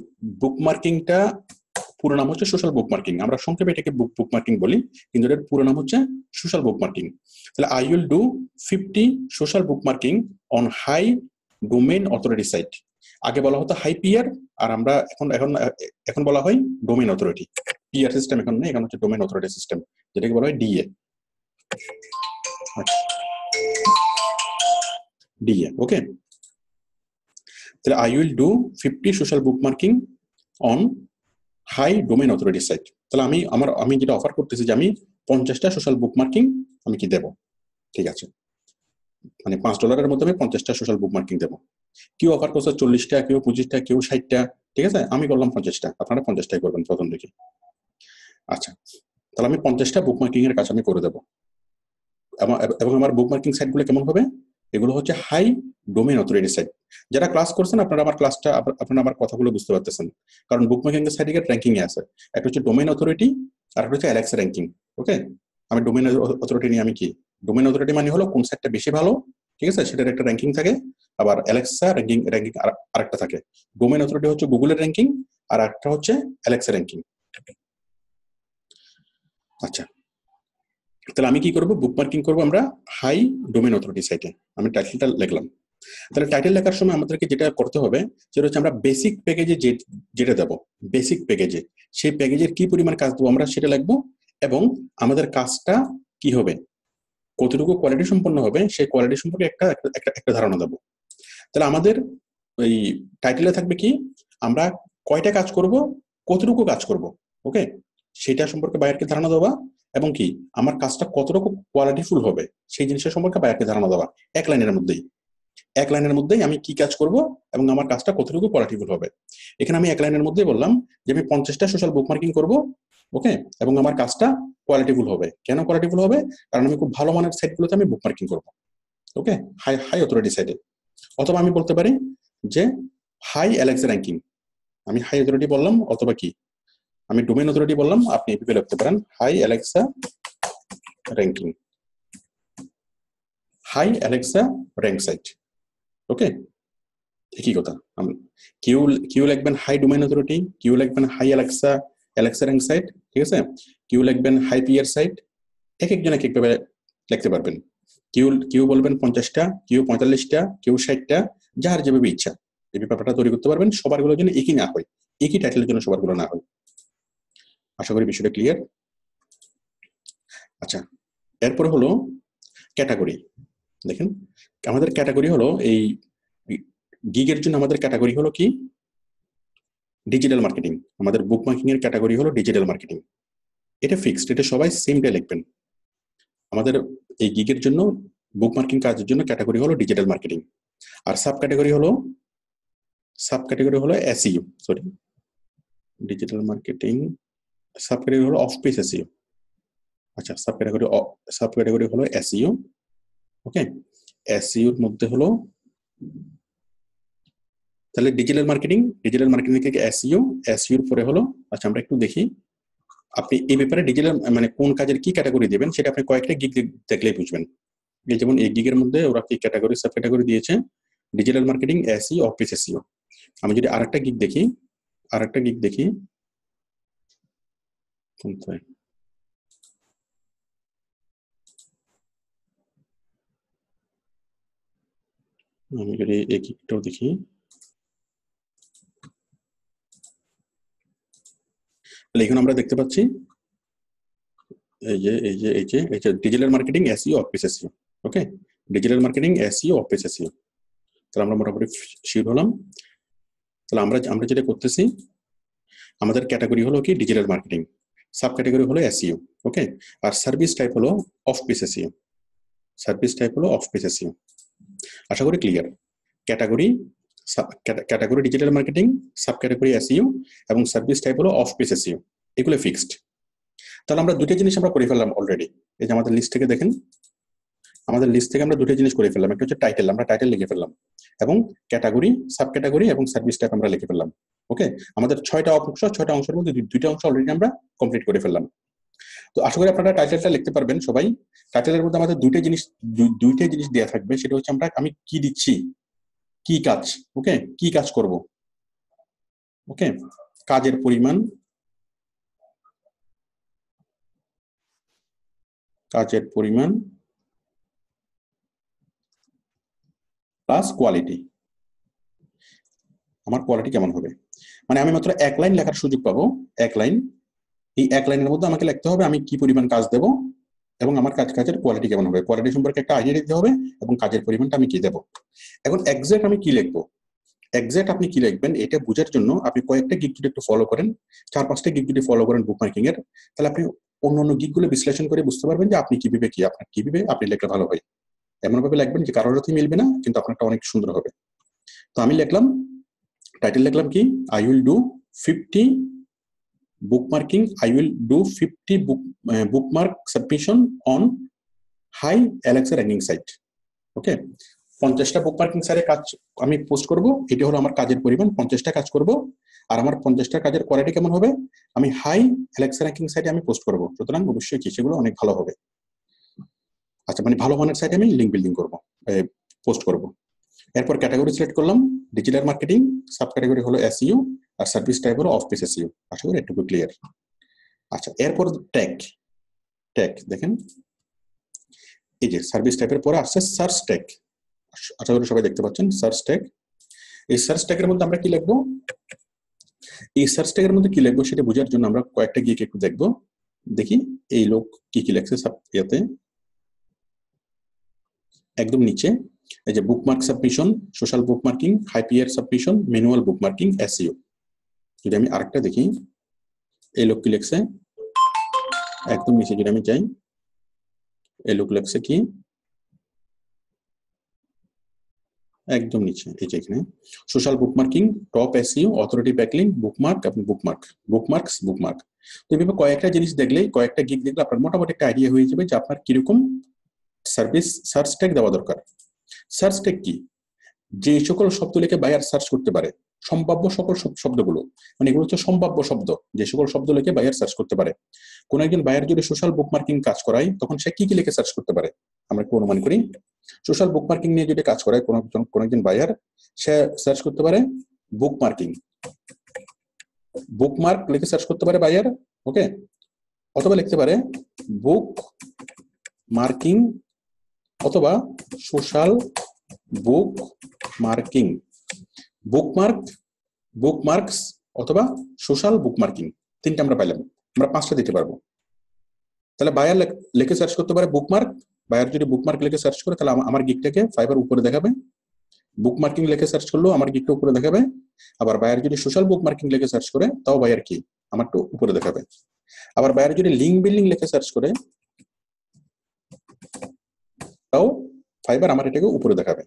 বুকমার্কিংটা পুরো নাম হচ্ছে সোশ্যাল বুকমার্কিং, আমরা সংক্ষেপে এটাকে বুকমার্কিং বলি, কিন্তু এর পুরো নাম হচ্ছে সোশ্যাল বুকমার্কিং। তাহলে I will do 50 social bookmarking on high domain authority site. আগে বলা হতো হাই পিয়ার, আর আমরা এখন বলা হয় ডোমেইন অথরিটি। পিয়ার সিস্টেম এখন নেই, এখন হচ্ছে ডোমেইন অথরিটি সিস্টেম, যেটাকে বলা হয় ডিএ। ওকে, তাহলে I will do 50 social bookmarking on high domain authority site. তাহলে আমি যেটা অফার করতেছি যে আমি 50টা সোশ্যাল বুকমার্কিং আমি কি দেব, ঠিক আছে, মানে $5 মধ্যে আমি 50টা সোশ্যাল বুকমার্কিং দেবো। কেউ অফার করছে 40টা, কেউ 25টা, কেউ 60টা, ঠিক আছে, আমি করলাম 50টা, আপনারা 50টাই করবেন প্রথম দিকে। আচ্ছা, তাহলে আমি 50টা বুকমার্কিং এর কাজ আমি করে দেবো। এবং আমার বুকমার্কিং সাইটগুলো কেমন হবে? এগুলো হচ্ছে হাই ডোমেইন অথরিটি সাইট। যারা ক্লাস করছেন আপনারা আমার কথাগুলো বুঝতে পারতেছেন, কারণ বুকমার্কিং এর সাইটে র্যাঙ্কিং এ আছে, একটা হচ্ছে ডোমেইন অথরিটি আর একটা হচ্ছে অ্যালেক্সা র্যাঙ্কিং। ওকে, আমি ডোমেইন অথরিটি নিয়ে আমি কি, ডোমেইন অথরিটি মানে হলো কোন সাইটটা বেশি ভালো, ঠিক আছে, সেটার একটা র্যাঙ্কিং থাকে, আবার অ্যালেক্সা র্যাঙ্কিং আরেকটা থাকে। ডোমেইন অথরিটি হচ্ছে গুগলের র্যাঙ্কিং, আর একটা হচ্ছে অ্যালেক্সা র্যাঙ্কিং। আচ্ছা, তাহলে আমি কি করব, বুকমার্কিং করব আমরা হাই ডোমেইন অথরিটি সাইটে। আমি টাইটেলটা লিখলাম। তাহলে টাইটেল লেখার সময় আমাদেরকে যেটা করতে হবে সেটা হচ্ছে আমরা বেসিক প্যাকেজে যেটা দেবো, বেসিক প্যাকেজে সেই প্যাকেজের কি পরিমাণ কাজ দেবো আমরা সেটা লিখবো, এবং আমাদের কাজটা কি হবে, কতটুকু কোয়ালিটি সম্পন্ন হবে সেই কোয়ালিটি সম্পর্কে একটা ধারণা দেবো। তাহলে আমাদের ওই টাইটেলে থাকবে কি, আমরা কয়টা কাজ করব, কতটুকু কাজ করব, ওকে, সেটা সম্পর্কে বায়ারকে ধারণা দেওয়া, এবং কি আমার কাজটা কতটুকু কোয়ালিটিফুল হবে সেই জিনিসের সম্পর্কে বায়ারকে ধারণা দেওয়া। এক লাইনের মধ্যেই আমি কি কাজ করব এবং আমার কাজটা কতটুকু কোয়ালিটিফুল হবে। এখানে আমি এক লাইনের মধ্যেই বললাম যে আমি 50টা সোশ্যাল বুকমার্কিং করব, ওকে, এবং আমার কাজটা কোয়ালিটিফুল হবে। কেন কোয়ালিটিফুল হবে? কারণ আমি খুব ভালো মানের সাইটগুলোতে আমি বুকমার্কিং করব, ওকে, হাই অথরিটি সাইটে। অথবা আমি বলতে পারি যে হাই অ্যালেক্সা র্যাঙ্কিং, আমি হাই অথরিটি বললাম, অথবা কি আমি ডোমেইন অথরিটি বললাম, আপনি এভাবে লিখতে পারেন high Alexa ranking, high Alexa rank site. Okay, একই কথা। কিউ লিখবেন হাই ডোমেইন অথরিটি, কিউ লিখবেন হাই অ্যালেক্সা র্যাঙ্ক সাইট, ঠিক আছে, কিউ লিখবেন হাই পিয়ার সাইট। এক একজন এক একভাবে লিখতে পারবেন। কিউ বলবেন 50টা, কিউ 45টা, কিউ 60টা, যার যেভাবে ইচ্ছা এই ব্যাপারটা তৈরি করতে পারবেন। সবারগুলোর জন্য একই না হয়, একই টাইটেলের জন্য সবারগুলো না হয়। আশা করি বিষয়টা ক্লিয়ার। আচ্ছা, এরপরে হলো ক্যাটাগরি। দেখেন আমাদের ক্যাটাগরি হলো এই গিগের জন্য আমাদের ক্যাটাগরি হলো কি, ডিজিটাল মার্কেটিং। আমাদের বুকমার্কিং এর ক্যাটাগরি হলো ডিজিটাল মার্কেটিং, এটা ফিক্সড, এটা সবাই সেমটাই লিখবেন। আমাদের এই গিগের জন্য বুকমার্কিং কাজের জন্য ক্যাটাগরি হলো ডিজিটাল মার্কেটিং। আর সাব ক্যাটাগরি হলো SEO, sorry, digital marketing sub category হলো অফ পেজ এসইও। আচ্ছা, সাব ক্যাটাগরি হলো এসইও, ওকে, এসইওর মধ্যে হলো, তাহলে ডিজিটাল মার্কেটিং থেকে এসইওর পরে হলো, আচ্ছা আমরা একটু দেখি, আপনি এই ব্যাপারে ডিজিটাল মানে কোন কাজের কি ক্যাটাগরি দিবেন সেটা আপনি কয়েকটা গিগ দেখলেই বুঝবেন। এই যেমন এই গিগের মধ্যে ওরা কি ক্যাটাগরি সাব ক্যাটাগরি দিয়েছে, digital marketing, SEO, office SEO. আমি যদি আরেকটা গিগ দেখি, আমি যদি এই গিকটাও দেখি, তাহলে এখানে আমরা দেখতে পাচ্ছি এই যে digital marketing SEO off page SEO. ওকে, digital marketing SEO off page SEO. তাহলে আমরা মোটামুটি শিওর হলাম। তাহলে আমরা যেটা করতেছি, আমাদের ক্যাটাগরি হলো কি ডিজিটাল মার্কেটিং, সাব ক্যাটাগরি হলো এসইও। ওকে, আর সার্ভিস টাইপ হলো of page SEO. Service type হলো অফ পেজ এসইও। আশা করি clear. Category category digital marketing, sub category SEO এবং সার্ভিস টাইপ হলো অফ পেজ এসইও। এগুলো ফিক্সড। তাহলে আমরা দুটো জিনিস আমরা করে ফেললাম অলরেডি। এই যে আমাদের লিস্ট থেকে দেখেন, আমাদের লিস্ট থেকে আমরা দুটো জিনিস করে ফেললাম। একটা হচ্ছে টাইটেল, আমরা টাইটেল লিখে ফেললাম, এবং ক্যাটাগরি, সাব ক্যাটাগরি এবং সার্ভিস টাইপ আমরা লিখে ফেললাম। ওকে, আমাদের 6টা অংশ, 6টা অংশের মধ্যে 2টা অংশ অলরেডি আমরা কমপ্লিট করে ফেললাম। তো আশা করি আপনারা টাইটেলটা লিখতে পারবেন সবাই। টাইটেলের মধ্যে আমাদের দুইটা জিনিস দেওয়া থাকবে। সেটা হচ্ছে আমি কি দিচ্ছি, কি কাজ। ওকে, কি কাজ করব। ওকে, কাজের পরিমাণ, প্লাস কোয়ালিটি। আমার কোয়ালিটি কেমন হবে, মানে আমি মাত্র 1 লাইন লেখার সুযোগ পাবো। 1 লাইন, এই 1 লাইনের মধ্যে আমাকে লিখতে হবে আমি কি পরিমাণ কাজ দেব এবং আমার কাজের কোয়ালিটি কেমন হবে। কোয়ালিটি সম্পর্কে একটা আইডিয়া দিতে হবে এবং কাজের পরিমাণটা আমি কি দেব। এখন এক্সাক্ট আমি কি লিখবো, এক্সাক্ট আপনি কি লিখবেন এটা বোঝার জন্য আপনি কয়েকটা গিগ যদি একটু ফলো করেন, 4-5টা গিগ যদি ফলো করেন বুকমার্কিং এর, তাহলে আপনি অন্য গিগগুলো বিশ্লেষণ করে বুঝতে পারবেন যে আপনি কিভাবে আপনি লেখলে ভালো হয়। এমন ভাবে লিখবেন যে কারোর সাথে মিলবে না, কিন্তু আপনারটা অনেক সুন্দর হবে। তো আমি লিখলাম, টাইটেল লিখলাম কি, I will do 50 bookmark submission on high Alexa ranking site. Okay, 50টা bookmarking সাইটে কাজ আমি পোস্ট করব। এটা হলো আমার কাজের পরিমাণ, 50টা কাজ করব। আর আমার 50টা কাজের কোয়ালিটি কেমন হবে, আমি হাই অ্যালেক্সা র্যাঙ্কিং সাইটে আমি পোস্ট করব। সুতরাং অবশ্যই কি সেগুলো অনেক ভালো হবে। আচ্ছা, মানে ভালো মানের সাইটে আমি লিঙ্ক বিল্ডিং করব, পোস্ট করব। এরপর ক্যাটাগরি সিলেক্ট করলাম, ডিজিটাল মার্কেটিং, সাব ক্যাটাগরি হলো এসইও, আর সার্ভিস টাইপ হলো অফ পেজ এসইও। আশা করি একটু ক্লিয়ার। আচ্ছা, এরপর ট্যাগ দেখেন, এই যে সার্ভিস টাইপের পরে আসছে সার্চ ট্যাগ। আশা করি সবাই দেখতে পাচ্ছেন সার্চ ট্যাগ। এই সার্চ ট্যাগের মধ্যে আমরা কি লিখবো, এই সার্চ ট্যাগের মধ্যে কি লিখবো সেটা বোঝার জন্য আমরা কয়েকটা গিয়ে একটু দেখবো। দেখি এই লোক কি লিখছে ইয়াতে। একদম নিচে এই যে bookmark submission, social bookmarking, high PR submission, manual bookmarking, SEO. যদি আমি আরেকটা দেখি, এই লোক কি লিখছে, একদম নিচে যদি আমি যাই, এই লোক লিখছে কি, একদম নিচে এই যে এখানে social bookmarking, top SEO, authority backlink, bookmark এবং বুকমার্ক। তো এইভাবে কয়েকটা জিনিস দেখলেই, কয়েকটা গিগ দেখলে আপনার মোটামুটি একটা আইডিয়া হয়ে যাবে যে আপনার কিরকম সার্চ ট্যাগ দেওয়া দরকার। সার্চ ট্যাগ কি, যে সকল শব্দ লিখে বায়ার সার্চ করতে পারে, সম্ভাব্য সকল শব্দগুলো, মানে এগুলো হচ্ছে সম্ভাব্য শব্দ, যে সকল শব্দ লিখে বায়ার সার্চ করতে পারে। কোন একজন বায়ার যদি সোশ্যাল বুকমার্কিং কাজ করায় তখন সে কি লিখে সার্চ করতে পারে। আমরা একটু অনুমান করি, সোশ্যাল বুকমার্কিং নিয়ে যদি কাজ করায় কোন একজন বায়ার, সে সার্চ করতে পারে বুকমার্ক লিখে সার্চ করতে পারে বায়ার। ওকে, অথবা লিখতে পারে বুক মার্কিং অথবা সোশ্যাল বুক মার্কিং, বুকমার্কস অথবা সোশ্যাল বুকমার্কিং। 3টা আমরা পাইলাম, আমরা 5টা দিতে পারবো। তাহলে বায়ার লিখে সার্চ করতে পারে বুকমার্ক। বায়ার যদি বুকমার্ক লিখে সার্চ করে তাহলে আমার গিগটাকে ফাইবার উপরে দেখাবে। বুকমার্কিং লিখে সার্চ করলেও আমার গিগটা উপরে দেখাবে। আবার বায়ার যদি সোশ্যাল বুকমার্কিং লিখে সার্চ করে তাও বায়ার কি আমারটা উপরে দেখাবে। আবার বায়ার যদি লিঙ্ক বিল্ডিং লিখে সার্চ করে তাও ফাইবার আমার এটাকে উপরে দেখাবে।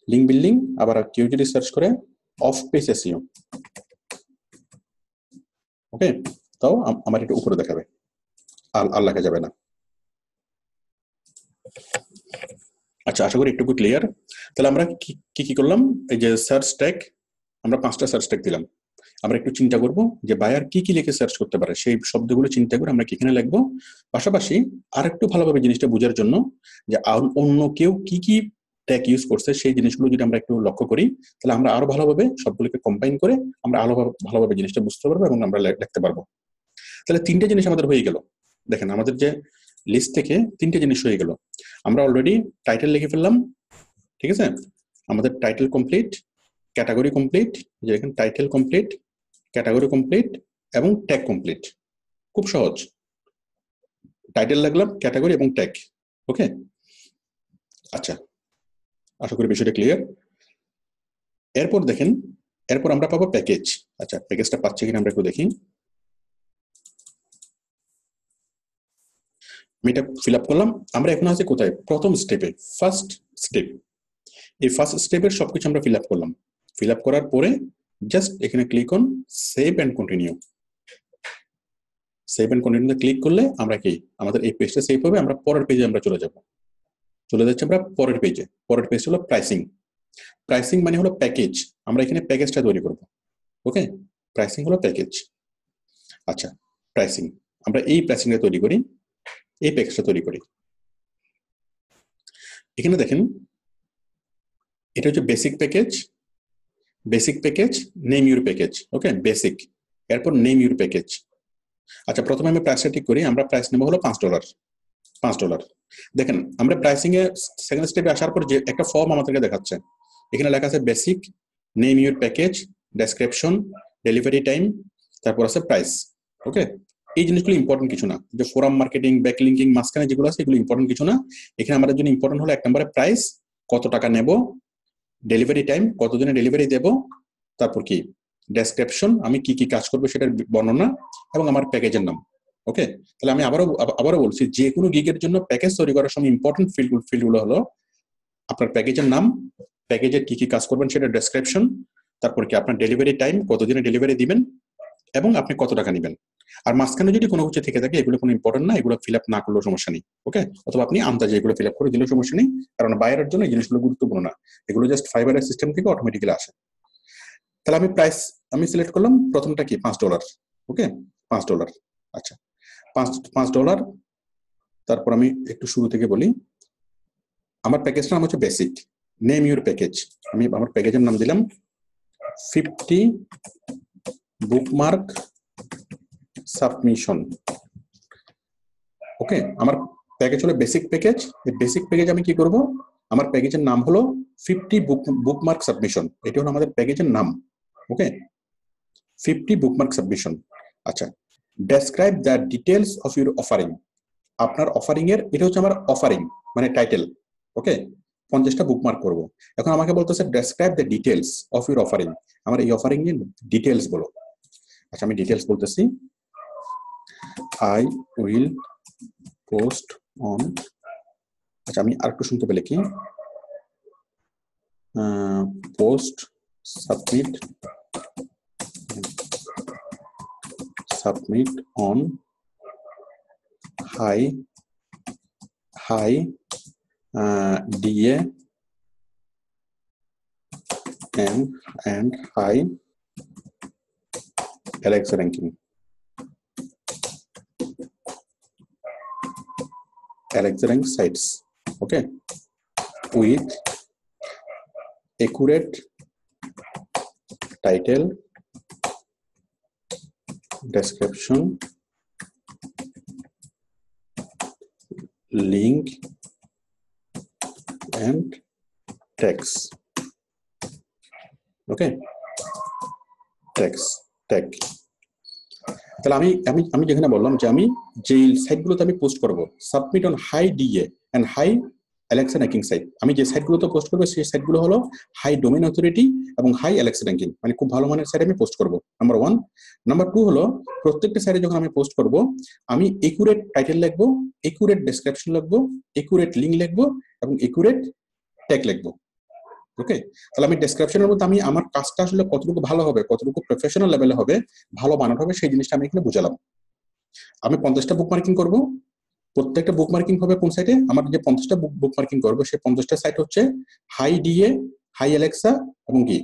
লিঙ্ক বিল্ডিং, আবার কেউ যদি সার্চ করে অফ পেজ এসইও, ওকে, তাও আমার এটা উপরে দেখাবে, আর লেখা যাবে না। আচ্ছা, আশা করি একটু ক্লিয়ার। তাহলে আমরা কি করলাম, এই যে সার্চ ট্যাগ, আমরা 5টা সার্চ ট্যাগ দিলাম। আমরা একটু চিন্তা করব যে বায়ার কি লিখে সার্চ করতে পারে, সেই শব্দগুলো চিন্তা করে আমরা এখানে লিখবো। পাশাপাশি আর একটু ভালোভাবে জিনিসটা বোঝার জন্য যে অন্য কেউ কি ট্যাগ ইউজ করছে সেই জিনিসগুলো যদি আমরা একটু লক্ষ্য করি, তাহলে আমরা আরো ভালোভাবে সবগুলোকে কম্বাইন করে আমরা আরো ভালোভাবে জিনিসটা বুঝতে পারবো এবং আমরা লিখতে পারবো। তাহলে 3টে জিনিস আমাদের হয়ে গেল। দেখেন আমাদের যে লিস্ট থেকে 3টে জিনিস হয়ে গেল। আমরা অলরেডি টাইটেল লিখে ফেললাম, ঠিক আছে, আমাদের টাইটেল কমপ্লিট, ক্যাটাগরি কমপ্লিট, যে এখানে টাইটেল কমপ্লিট, ক্যাটাগরি কমপ্লিট এবং ট্যাগ কমপ্লিট। খুব সহজ, টাইটেল লাগলাম, ক্যাটাগরি এবং ট্যাগ। ওকে, আচ্ছা, আশা করি বিষয়টা ক্লিয়ার। এরপর দেখেন, এরপর আমরা পাবো প্যাকেজ। আচ্ছা, প্যাকেজটা পাচ্ছি কিনা আমরা একটু দেখি। আমি এটা ফিল আপ করলাম। আমরা এখন আছি কোথায়? প্রথম স্টেপে, ফার্স্ট স্টেপ। এই ফার্স্ট স্টেপের সবকিছু আমরা ফিল আপ করলাম। ফিল আপ করার পরে জাস্ট এখানে click on save and continue. Save and কন্টিনিউতে ক্লিক করলে আমরা কি, আমাদের এই পেজটা সেভ হবে। আমরা পরের পেজে আমরা চলে যাচ্ছি আমরা পরের পেজে। পরের পেজ হলো প্রাইসিং। প্রাইসিং মানে হলো প্যাকেজ। আমরা এখানে প্যাকেজটা তৈরি করব। ওকে, প্রাইসিং হলো প্যাকেজ। আচ্ছা, প্রাইসিং, আমরা এই প্রাইসিংটা তৈরি করি, এই প্যাকেজটা তৈরি করি। এখানে দেখেন, এটা হচ্ছে basic package. Basic package, name your package. Okay, basic, এরপর নেম ইউর প্যাকেজ। আচ্ছা, প্রথমে আমি প্রাইসটা ঠিক করি। আমরা প্রাইস নেব হলো $5। $5। দেখেন, আমরা প্রাইসিং এ সেকেন্ড স্টেপে আসার পর যে একটা ফর্ম আমাদেরকে দেখাচ্ছে, এখানে লেখা আছে basic, name your package, description, delivery time, তারপর আছে প্রাইস। ওকে, এই জিনিসগুলো ইম্পর্টেন্ট কিছু না। যে ফোরাম মার্কেটিং, ব্যাকলিঙ্কিং, মাঝখানে যেগুলো আছে এগুলো ইম্পর্টেন্ট কিছু না। এখানে আমাদের জন্য ইম্পর্টেন্ট হলো এক নম্বরে প্রাইস, কত টাকা নেব, ডেলিভারি টাইম, কতদিনে ডেলিভারি দেব, তারপর কি ডেসক্রিপশন, আমি কি কি কাজ করবো সেটার বর্ণনা, এবং আমার প্যাকেজের নাম। ওকে, তাহলে আমি আবারও বলছি, যে কোনো গিগের জন্য প্যাকেজ তৈরি করার সময় ইম্পর্টেন্ট ফিল্ডগুলো হলো আপনার প্যাকেজের নাম, প্যাকেজের কি কি কাজ করবেন সেটা ডেসক্রিপশন, তারপর কি আপনার ডেলিভারি টাইম, কতদিনে ডেলিভারি দিবেন, এবং আপনি কত টাকা নেবেন। আর মাঝখানে যদি কোনো কিছু থেকে থাকে এগুলো কোনো ইম্পর্টেন্ট না, এগুলো ফিল আপ না করলেও সমস্যা নেই। ওকে, অথবা আপনি আন্দাজে এগুলো ফিল আপ করে দিলেও সমস্যা নেই, কারণ বাইরের জন্য এই জিনিসগুলো গুরুত্বপূর্ণ না। এগুলো জাস্ট ফাইবারের সিস্টেম থেকে অটোমেটিক্যালি আসে। তাহলে আমি প্রাইস আমি সিলেক্ট করলাম, প্রথমটা কি $5। ওকে, $5। আচ্ছা, $5। তারপর আমি একটু শুরু থেকে বলি, আমার প্যাকেজটার নাম হচ্ছে বেসিক, নেম ইউর প্যাকেজ। আমি আমার প্যাকেজের নাম দিলাম 50 বুকমার্ক সাবমিশন। ওকে, আমার প্যাকেজ হলো বেসিক প্যাকেজ। এই বেসিক প্যাকেজ আমি কি করব, আমার প্যাকেজের নাম হলো 50 বুকমার্ক সাবমিশন। এটা হলো আমাদের প্যাকেজের নাম। ওকে, 50 বুকমার্ক সাবমিশন। আচ্ছা, describe the details of your offering. আপনার অফারিং এর, এটা হচ্ছে আমার অফারিং মানে টাইটেল। ওকে, 50টা বুকমার্ক করব। এখন আমাকে বলতেছে describe the details of your offering. আমার এই অফারিং এর ডিটেলস বলো। আচ্ছা, আমি ডিটেলস বলতেছি, আই উইল পোস্ট অন। আচ্ছা, আমি আরেকটু শুনতে পেলে কি, post submit on high DA and high Alexa ranking. Alexa rank sites. Okay, with accurate title, description, link and text. Okay, text tag. তাহলে আমি যেখানে বললাম যে আমি যে সাইটগুলোতে আমি পোস্ট করব, submit on high DA and high Alexa ranking site. আমি যে সাইটগুলোতে পোস্ট করবো সেই সাইটগুলো হলো হাই ডোমেইন অথরিটি এবং হাই অ্যালেক্সা র্যাঙ্কিং, মানে খুব ভালো মানের সাইট আমি পোস্ট করব, নাম্বার 1। নাম্বার 2 হলো প্রত্যেকটা সাইটে যখন আমি পোস্ট করব আমি একুরেট টাইটেল লিখবো, একুরেট ডেসক্রিপশন লিখবো, একুরেট লিংক লিখবো এবং একুরেট ট্যাগ লিখবো। ওকে, তাহলে আমি ডেসক্রিপশনের মধ্যে আমি আমার কাজটা আসলে কতটুকু ভালো হবে, কতটুকু প্রফেশনাল লেভেলে হবে, ভালো বানানো হবে, সেই জিনিসটা আমি এখানে বুঝালাম। আমি 50টা বুক মার্কিং করবো। প্রত্যেকটা বুক মার্কিং হবে কোন সাইটে, আমার যে 50টা বুক মার্কিং করবো সেই 50টা সাইট হচ্ছে হাই DA, হাই অ্যালেক্সা এবং কি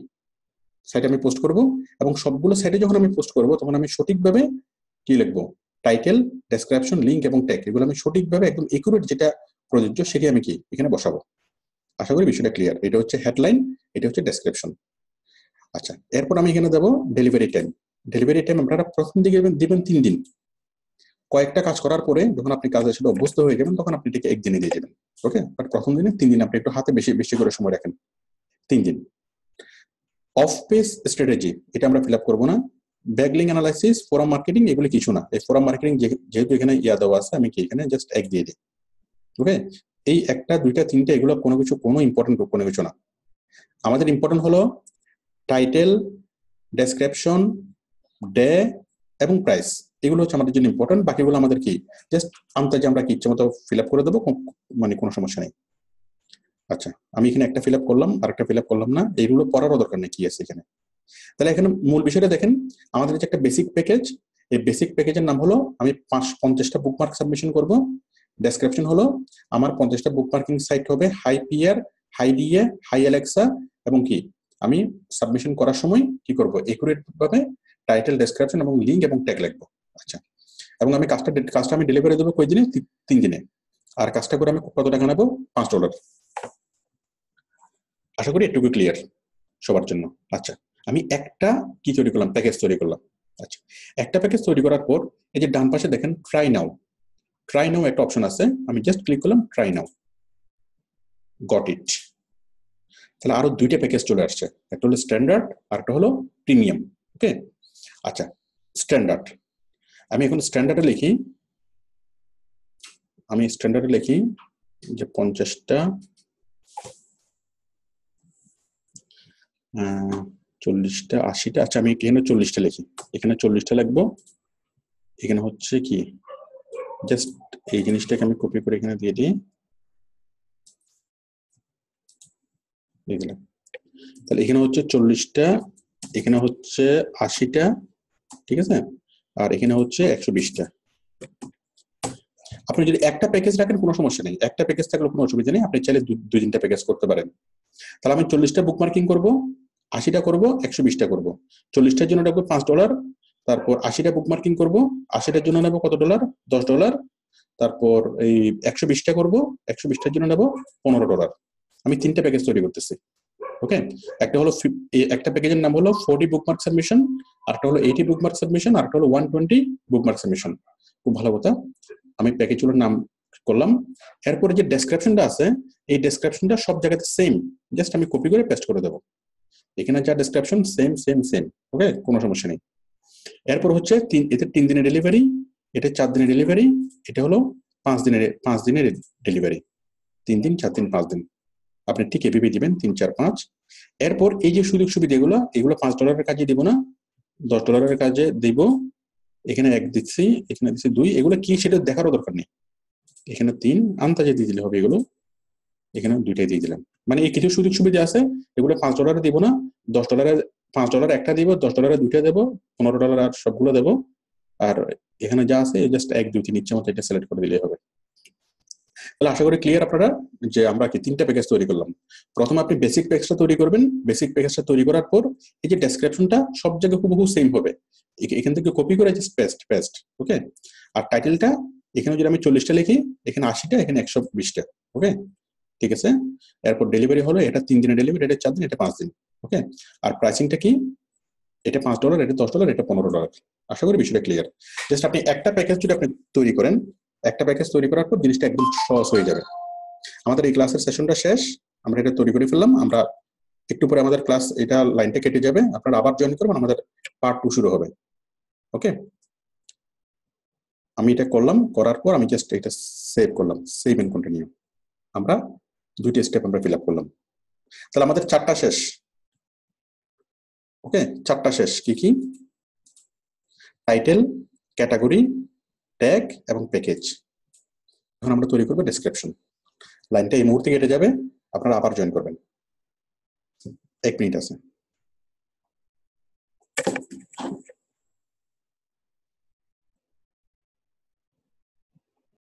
সাইটে আমি পোস্ট করব। এবং সবগুলো সাইটে যখন আমি পোস্ট করব তখন আমি সঠিকভাবে কি লিখবো, টাইটেল, ডেসক্রিপশন, লিংক এবং ট্যাগ, এগুলো আমি সঠিকভাবে একদম একুরেট যেটা প্রযোজ্য সেটি আমি কি এখানে বসাবো। আশা করি বিষয়টা ক্লিয়ার। এটা হচ্ছে হেডলাইন, এটা হচ্ছে ডেসক্রিপশন। আচ্ছা, এরপর আমি এখানে দেবো ডেলিভারি টাইম। ডেলিভারি টাইম আপনারা প্রথম দিকে দিবেন 3 দিন। কয়েকটা কাজ করার পরে যখন আপনি কাজের সাথে অভ্যস্ত হয়ে যাবেন তখন আপনি এটাকে 1 দিনে দিয়ে দেবেন। ওকে, বাট প্রথম দিনে 3 দিন আপনি একটু হাতে বেশি বেশি করে সময় রাখেন। 3 দিন। অফ পেজ স্ট্র্যাটেজি এটা আমরা ফিল আপ করবো না। ব্যাকলিং অ্যানালাইসিস, ফোরাম মার্কেটিং এগুলো কিছু না। এই ফোরাম মার্কেটিং যেহেতু এখানে দেওয়া আছে, আমি কি এখানে জাস্ট 1 দিয়ে দিই। ওকে, এই 1টা 2টা 3টা এগুলো কোনো ইম্পর্টেন্ট কোনো কিছু না। আমাদের ইম্পর্টেন্ট হলো টাইটেল, ডেসক্রিপশন, ডে এবং প্রাইস। এগুলো হচ্ছে আমাদের জন্য ইম্পর্টেন্ট। বাকিগুলো আমাদের কি জাস্ট আন্দাজে আমরা কি ইচ্ছে মতো ফিল আপ করে দেবো, মানে কোনো সমস্যা নেই। আচ্ছা, আমি এখানে একটা ফিল আপ করলাম, আরেকটা ফিল আপ করলাম না, এইগুলো পড়ারও দরকার নেই কি আছে এখানে। তাহলে এখানে মূল বিষয়টা দেখেন, আমাদের যে একটা বেসিক প্যাকেজ, এই বেসিক প্যাকেজের নাম হলো আমি 50টা বুকমার্ক সাবমিশন করব। ডেসক্রিপশন হলো আমার 50টা বুকমার্কিং সাইট হবে, high PR, high DA, high Alexa, এবং কি আমি সাবমিশন করার সময় কি করব, একুরেট ভাবে টাইটেল, ডেসক্রিপশন এবং লিঙ্ক এবং ট্যাগ লিখবো। আচ্ছা, এবং আমি কাজটা আমি ডেলিভারি দেবো কই দিনে, 3 দিনে। আর কাজটা করে আমি কত টাকা নেবো, $5। আশা করি এটুকু ক্লিয়ার সবার জন্য। আচ্ছা, আমি একটা কি তৈরি করলাম, প্যাকেজ তৈরি করলাম। আচ্ছা, একটা প্যাকেজ তৈরি করার পর এই যে ডান পাশে দেখেন ট্রাই নাও একটা অপশন আছে, আমি জাস্ট ক্লিক করলাম ট্রাই নাও, গট ইট। তাহলে আরো 2টা প্যাকেজ চলে আসছে, একটা হলো স্ট্যান্ডার্ড আর একটা হলো প্রিমিয়াম। ওকে, আচ্ছা, স্ট্যান্ডার্ড আমি এখন স্ট্যান্ডার্ডে লিখি, যে 50টা 40টা 80টা। আচ্ছা, আমি এখানে 40টা লিখি, এখানে 40টা লিখবো। এখানে হচ্ছে কি জাস্ট এই জিনিসটাকে আমি কপি করে এখানে দিয়ে দিই, দিলাম। তাহলে এখানে হচ্ছে 40টা, এখানে হচ্ছে 80টা, ঠিক আছে, আর এখানে হচ্ছে 120টা। আপনি যদি একটা প্যাকেজ রাখেন কোনো সমস্যা নেই, একটা প্যাকেজ থাকলে কোনো অসুবিধা নেই, আপনি চাইলে 2-3টা প্যাকেজ করতে পারেন। তাহলে আমি 40টা বুকমার্কিং করব, 80টা করব, 120টা করব। 40টার জন্য রাখবো $5, তারপর 80টা বুকমার্কিং করব, 80টার জন্য নেবো কত ডলার, $10। তারপর এই 120টা করব, 120টার জন্য নেবো $15। আমি 3টা প্যাকেজ তৈরি করতেছি। ওকে, একটা হলো একটা প্যাকেজের নাম হলো 40 বুকমার্ক সাবমিশন, আরেকটা হলো 80 বুকমার্ক সাবমিশন, আরেকটা হলো 120 বুকমার্ক সাবমিশন। খুব ভালো কথা, আমি প্যাকেজগুলোর নাম করলাম। এরপরে যে ডেসক্রিপশনটা আছে, এই ডেসক্রিপশনটা সব জায়গাতে সেম, জাস্ট আমি কপি করে পেস্ট করে দেবো। এখানে যা ডেসক্রিপশন সেম। ওকে, কোনো সমস্যা নেই। এরপর হচ্ছে এতে 3 দিনের ডেলিভারি, এটা 4 দিনের ডেলিভারি, এটা হলো 5 দিনের ডেলিভারি। 3 দিন, 4 দিন, 5 দিন, আপনি ঠিক এভাবে দিবেন 3, 4, 5। এরপর এই যে সুযোগ সুবিধা এগুলো $5 কাজে দিব না, $10 কাজে দিব। এখানে 1 দিচ্ছি, এখানে দিচ্ছি 2, এগুলো কি সেটা দেখারও দরকার নেই। এখানে 3 আন্দাজে দিয়ে দিলে হবে, এগুলো এখানে 2টাই দিয়ে দিলাম। মানে এই কিছু সুযোগ সুবিধা আছে, এগুলো $5 দিব না, $10 $5 একটা দিব, $10 2টা দেবো, $15 আর সবগুলো দেবো। আর এখানে যা আছে জাস্ট 1, 2, 3 ইচ্ছা মতো এটা সিলেক্ট করে দিলেই হবে। তাহলে আশা করি ক্লিয়ার আপনারা, যে আমরা কি 3টা প্যাকেজ তৈরি করলাম। প্রথমে আপনি বেসিক প্যাকেজটা তৈরি করবেন, বেসিক প্যাকেজটা তৈরি করার পর এই যে ডেসক্রিপশনটা সব জায়গায় হুবহু সেম হবে, এখান থেকে কপি করে জাস্ট পেস্ট। ওকে, আর টাইটেলটা এখানে যদি আমি 40টা লিখি, এখানে 80টা, এখানে 120টা। ওকে, ঠিক আছে। এরপর ডেলিভারি হলো, এটা 3 দিনের ডেলিভারি, এটা 4 দিন, এটা 5 দিন। ওকে, আর প্রাইসিংটা কি, এটা $5, এটা $10, এটা $15। আশা করি বিষয়টা ক্লিয়ার। জাস্ট আপনি একটা প্যাকেজ যদি আপনি তৈরি করেন, একটা প্যাকেজ তৈরি করার পর জিনিসটা একদম সহজ হয়ে যাবে। আমাদের এই ক্লাসের সেশনটা শেষ, আমরা এটা তৈরি করে ফেললাম। আমরা একটু পরে আমাদের ক্লাস, এটা লাইনটা কেটে যাবে, আপনারা আবার জয়েন করবেন, আমাদের পার্ট 2 শুরু হবে। ওকে, আমি এটা করলাম, করার পর আমি জাস্ট এটা সেভ করলাম, সেভ এন্ড কন্টিনিউ। আমরা 2টা স্টেপ আমরা ফিল আপ করলাম। তাহলে আমাদের 4টা শেষ। ওকে, 4টা শেষ। কি টাইটেল, ক্যাটাগরি, ট্যাগ এবং প্যাকেজ। এখন আমরা তৈরি করবো ডেসক্রিপশন। লাইনটা এই মুহূর্তে কেটে যাবে, আপনারা আবার জয়েন করবেন। 1 মিনিট আছে।